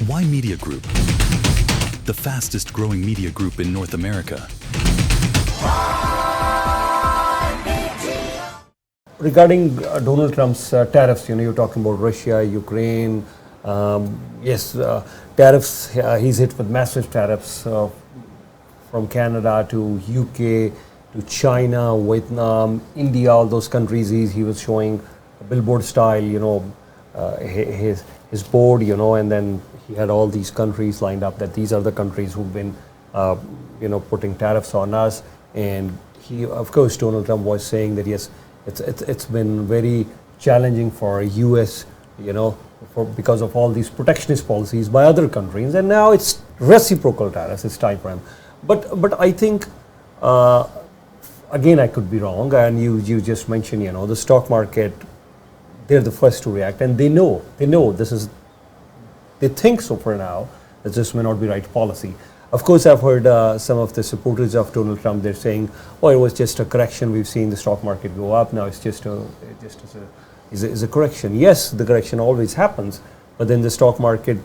Why Media Group? The fastest growing media group in North America. Regarding Donald Trump's tariffs, you're talking about Russia, Ukraine. Tariffs, he's hit with massive tariffs from Canada to UK to China, Vietnam, India, all those countries. He was showing a billboard style, his board, and then he had all these countries lined up that these are the countries who've been, putting tariffs on us. And of course, Donald Trump was saying that yes, it's been very challenging for US, because of all these protectionist policies by other countries, and now it's reciprocal tariffs. It's time for him. But I think again I could be wrong. And you just mentioned the stock market. They're the first to react, and they know this is. They think so for now that this may not be right policy. Of course, I've heard some of the supporters of Donald Trump. They're saying, "Oh, it was just a correction. We've seen the stock market go up. Now it's just a correction." Yes, the correction always happens, but then the stock market.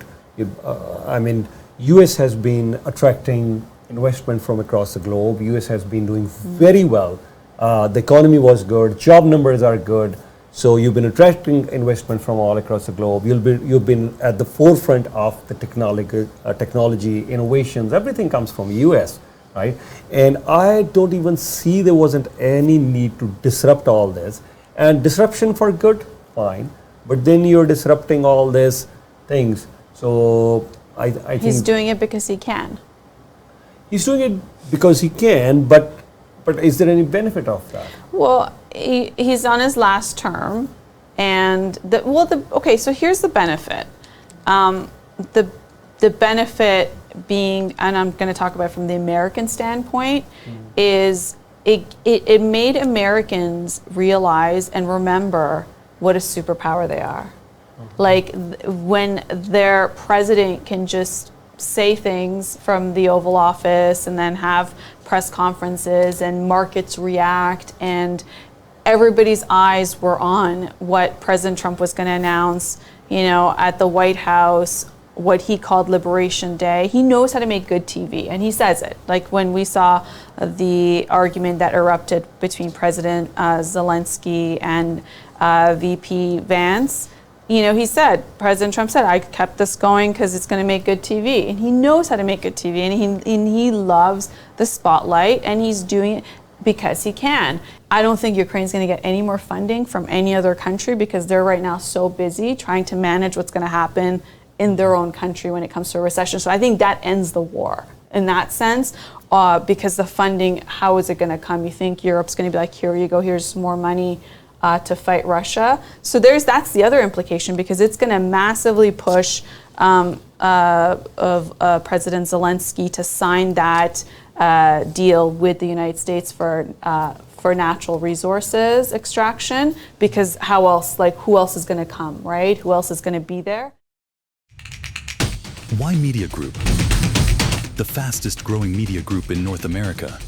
U.S. has been attracting investment from across the globe. U.S. has been doing very well. The economy was good. Job numbers are good. So you've been attracting investment from all across the globe. You've been at the forefront of the technology innovations. Everything comes from US, right? And I don't even see there wasn't any need to disrupt all this. And disruption for good, fine. But then you're disrupting all these things. So I think he's doing it because he can. He's doing it because he can, but is there any benefit of that? Well, he's on his last term, and so here's the benefit. The benefit being, and I'm going to talk about it from the American standpoint, is it made Americans realize and remember what a superpower they are. Like when their president can just say things from the Oval Office and then have press conferences and markets react, and everybody's eyes were on what President Trump was going to announce, at the White House, what he called Liberation Day. He knows how to make good TV, and he says it. Like when we saw the argument that erupted between President Zelensky and VP Vance, President Trump said, I kept this going because it's going to make good TV. And he knows how to make good TV, and he loves the spotlight, and he's doing it because he can. I don't think Ukraine's going to get any more funding from any other country because they're right now so busy trying to manage what's going to happen in their own country when it comes to a recession. So I think that ends the war in that sense, because the funding, how is it going to come? You think Europe's going to be like, here you go, here's more money to fight Russia. So that's the other implication, because it's going to massively push President Zelensky to sign that deal with the United States for natural resources extraction, because how else, who else is going to come, right? Who else is going to be there? Why Media Group? The fastest growing media group in North America.